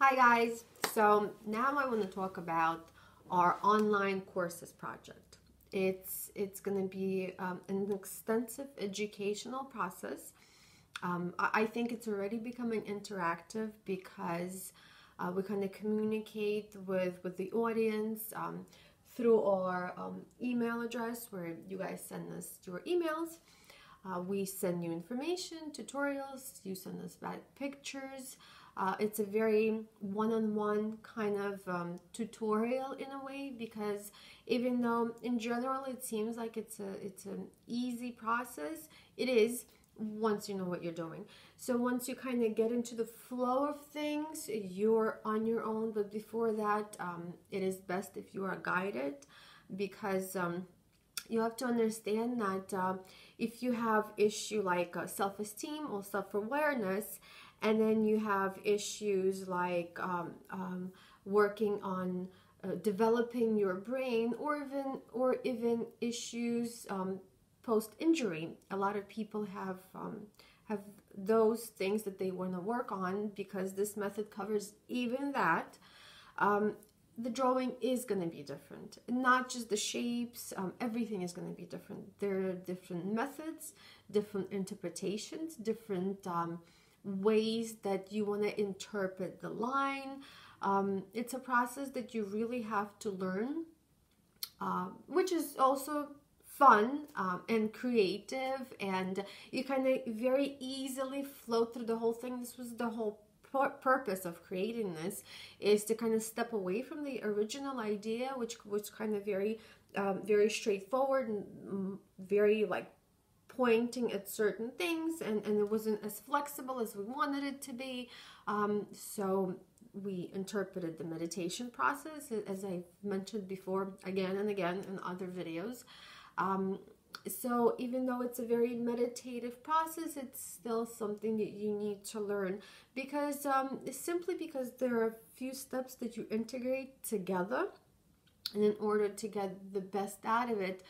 Hi guys, so now I want to talk about our online courses project. It's going to be an extensive educational process. I think it's already becoming interactive because we kind of communicate with the audience through our email address where you guys send us your emails. We send you information, tutorials, you send us back pictures. It's a very one-on-one kind of tutorial in a way, because even though in general it seems like it's an easy process, it is once you know what you're doing. So once you kind of get into the flow of things, you're on your own. But before that, it is best if you are guided, because you have to understand that if you have issue like self-esteem or self-awareness, and then you have issues like working on developing your brain, or even issues post-injury. A lot of people have those things that they want to work on, because this method covers even that. The drawing is going to be different, not just the shapes. Everything is going to be different. There are different methods, different interpretations, different ways that you want to interpret the line. It's a process that you really have to learn, which is also fun and creative, and you kind of very easily flow through the whole thing. This was the whole purpose of creating this, is to kind of step away from the original idea, which was kind of very straightforward and very like pointing at certain things, and it wasn't as flexible as we wanted it to be. So we interpreted the meditation process, as I've mentioned before, again and again in other videos. So even though it's a very meditative process, it's still something that you need to learn, because simply because there are a few steps that you integrate together, and in order to get the best out of it,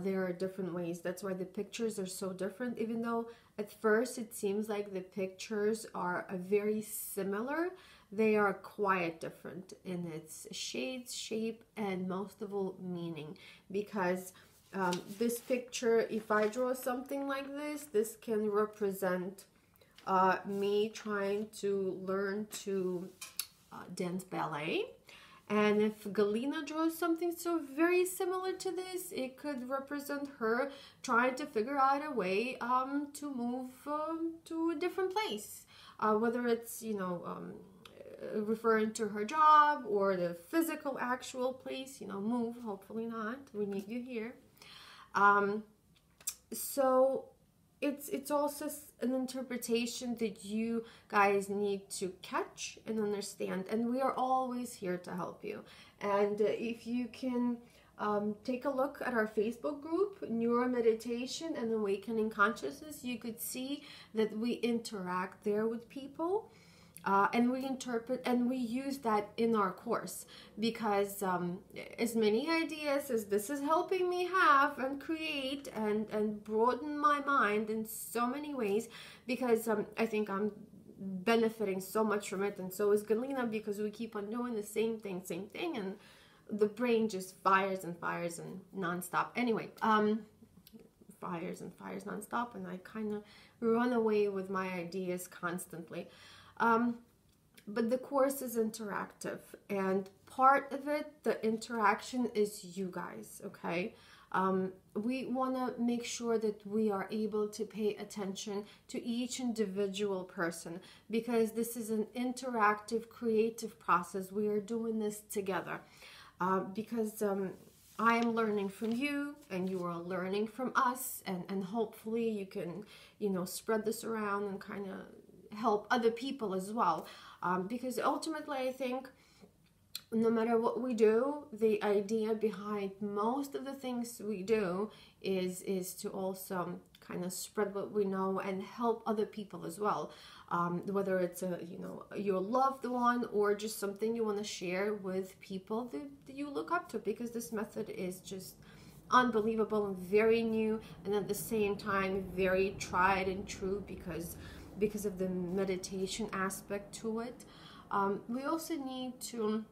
there are different ways. That's why the pictures are so different. Even though at first it seems like the pictures are very similar, they are quite different in its shades, shape, and most of all meaning. Because this picture, if I draw something like this can represent me trying to learn to dance ballet. And if Galina draws something so very similar to this, it could represent her trying to figure out a way to move to a different place. Whether it's, referring to her job, or the physical actual place, move, hopefully not. We need you here. So it's also an interpretation that you guys need to catch and understand, and we are always here to help you. And if you can take a look at our Facebook group, Neuro Meditation and Awakening Consciousness, you could see that we interact there with people. And we interpret and we use that in our course, because as many ideas as this is helping me have and create and broaden my mind in so many ways, because I think I'm benefiting so much from it, and so is Galina, because we keep on doing the same thing, and the brain just fires and fires and nonstop. Anyway, fires and fires nonstop, and I kind of run away with my ideas constantly. But the course is interactive, and part of it, the interaction, is you guys, okay? We want to make sure that we are able to pay attention to each individual person, because this is an interactive, creative process. We are doing this together, because I am learning from you, and you are learning from us, and hopefully you can, spread this around and kind of help other people as well, because ultimately I think no matter what we do, the idea behind most of the things we do is to also kind of spread what we know and help other people as well, whether it's your loved one, or just something you want to share with people that you look up to, because this method is just unbelievable and very new, and at the same time very tried and true, because of the meditation aspect to it. We also need to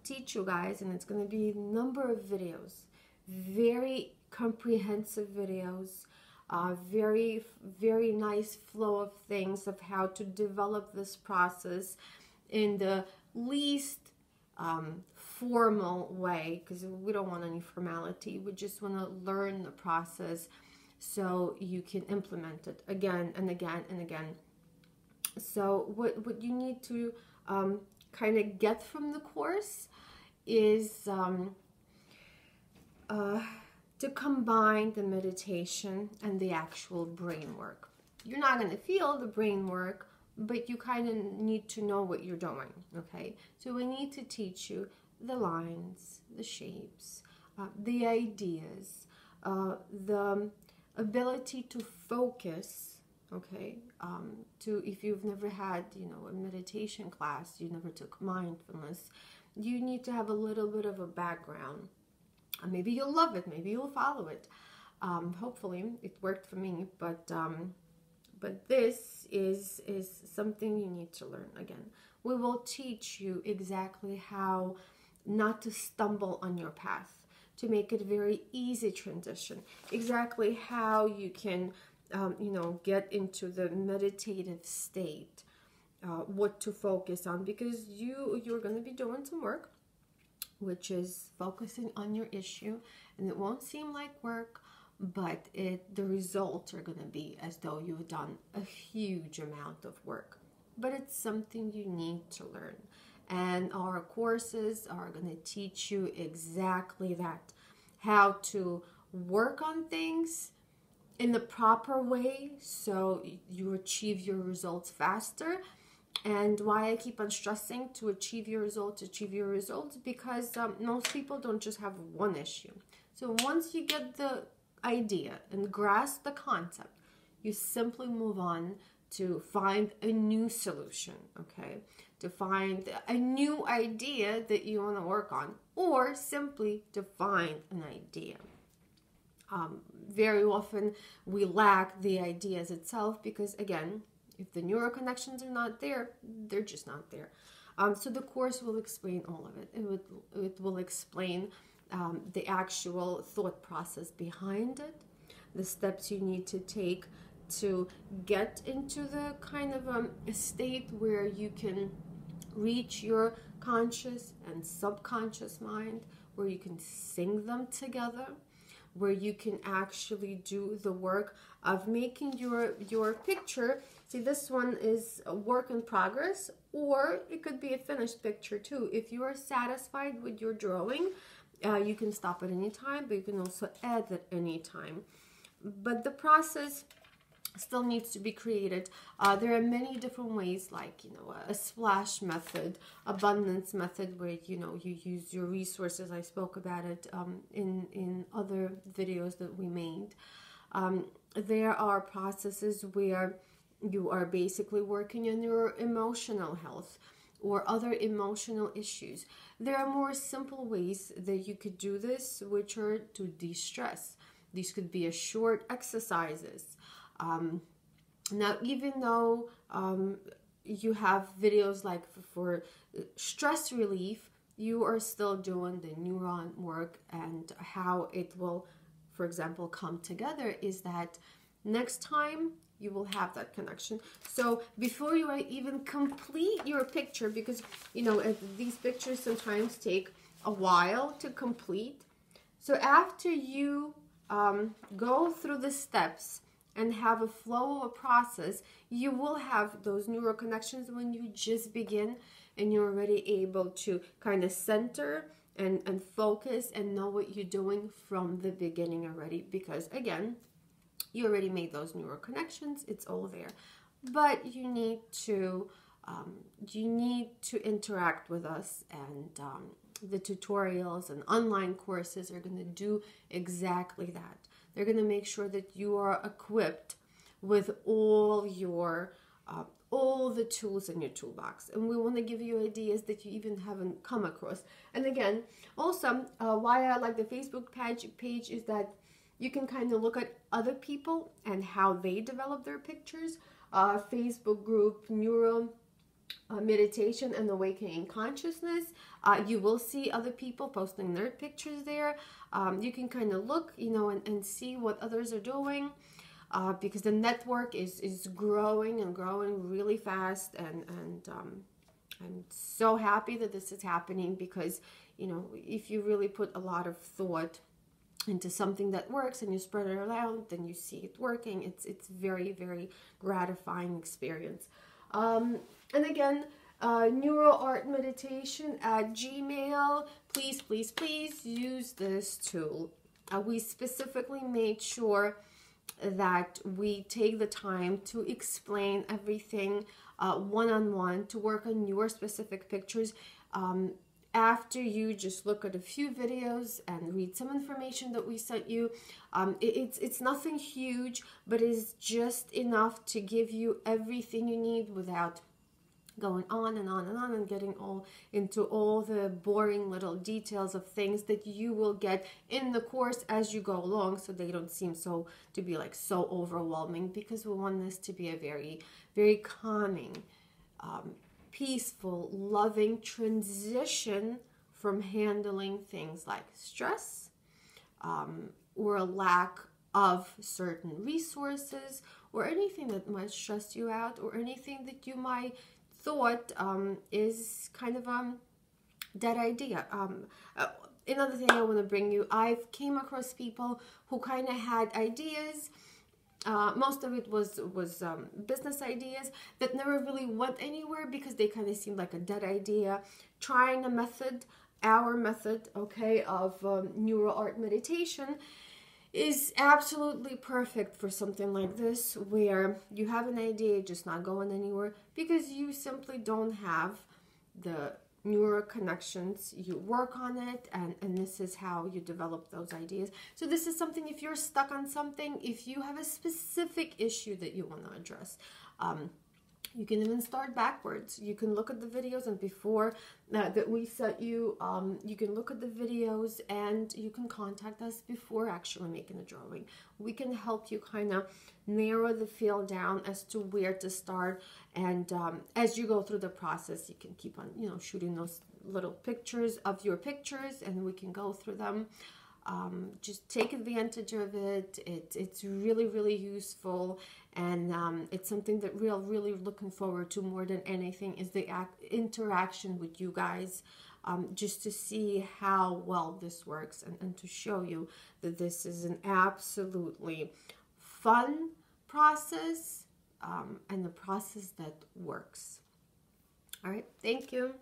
teach you guys, and it's going to be a number of videos, very comprehensive videos, very, very nice flow of things of how to develop this process in the least formal way, because we don't want any formality. We just want to learn the process so you can implement it again and again and again. So what you need to kind of get from the course is to combine the meditation and the actual brain work. You're not going to feel the brain work, but you kind of need to know what you're doing, okay? So we need to teach you the lines, the shapes, the ideas, the ability to focus, okay? If you've never had, a meditation class, you never took mindfulness, you need to have a little bit of a background. Maybe you'll love it, maybe you'll follow it. Hopefully it worked for me, but this is something you need to learn. Again, we will teach you exactly how not to stumble on your path, to make it very easy transition, exactly how you can get into the meditative state, what to focus on, because you're going to be doing some work which is focusing on your issue, and it won't seem like work, but the results are going to be as though you've done a huge amount of work. But it's something you need to learn, and our courses are going to teach you exactly that, how to work on things in the proper way so you achieve your results faster. And why I keep on stressing to achieve your results, because most people don't just have one issue. So once you get the idea and grasp the concept, you simply move on to find a new solution, okay? To find a new idea that you want to work on, or simply to find an idea. Very often we lack the ideas itself because, again, if the neural connections are not there, they're just not there. So the course will explain all of it. It will explain the actual thought process behind it, the steps you need to take to get into the kind of a state where you can reach your conscious and subconscious mind, where you can sing them together, where you can actually do the work of making your picture. See, this one is a work in progress, or it could be a finished picture too. If you are satisfied with your drawing, you can stop at any time, but you can also add at any time. But the process still needs to be created. There are many different ways, like a splash method, abundance method, where you use your resources. I spoke about it in other videos that we made. There are processes where you are basically working on your emotional health or other emotional issues. There are more simple ways that you could do this, which are to de-stress. These could be a short exercises. Now, even though you have videos like for stress relief, you are still doing the neuron work, and how it will, for example, come together is that next time you will have that connection. So before you even complete your picture, because these pictures sometimes take a while to complete. So after you go through the steps and have a flow of a process, you will have those neural connections when you just begin, and you're already able to kind of center and focus and know what you're doing from the beginning already, because again, you already made those neural connections. It's all there, but you need to interact with us, and the tutorials and online courses are going to do exactly that. They're going to make sure that you are equipped with all the tools in your toolbox, and we want to give you ideas that you even haven't come across. And again, also why I like the Facebook page is that you can kind of look at other people and how they develop their pictures. Facebook group Neuro meditation and awakening consciousness. You will see other people posting their pictures there. You can kind of look, you know, and see what others are doing, because the network is growing and growing really fast. And I'm so happy that this is happening, because, you know, if you really put a lot of thought into something that works and you spread it around, then you see it working. It's very, very gratifying experience. And again, Neuro Art Meditation at Gmail. Please, please, please use this tool. We specifically made sure that we take the time to explain everything one-on-one, to work on your specific pictures. After you just look at a few videos and read some information that we sent you, it's nothing huge, but it's just enough to give you everything you need without going on and on and on and getting all into all the boring little details of things that you will get in the course as you go along, so they don't seem so to be like so overwhelming, because we want this to be a very, very calming, peaceful, loving transition from handling things like stress, or a lack of certain resources, or anything that might stress you out, or anything that you might thought is kind of a dead idea. Another thing I want to bring you, I've came across people who kind of had ideas. Most of it was business ideas that never really went anywhere, because they kind of seemed like a dead idea. Trying a method, our method, okay, of Neuro Art Meditation is absolutely perfect for something like this, where you have an idea just not going anywhere because you simply don't have the neural connections. You work on it, and this is how you develop those ideas. So this is something, if you're stuck on something, if you have a specific issue that you want to address, you can even start backwards. You can look at the videos, and before that we sent you, you can look at the videos, and you can contact us before actually making a drawing. We can help you kind of narrow the field down as to where to start, and as you go through the process, you can keep on, you know, shooting those little pictures of your pictures, and we can go through them. Just take advantage of it. It's really, really useful, and it's something that we're really looking forward to more than anything, is the interaction with you guys, just to see how well this works, and to show you that this is an absolutely fun process, and a process that works. All right, thank you.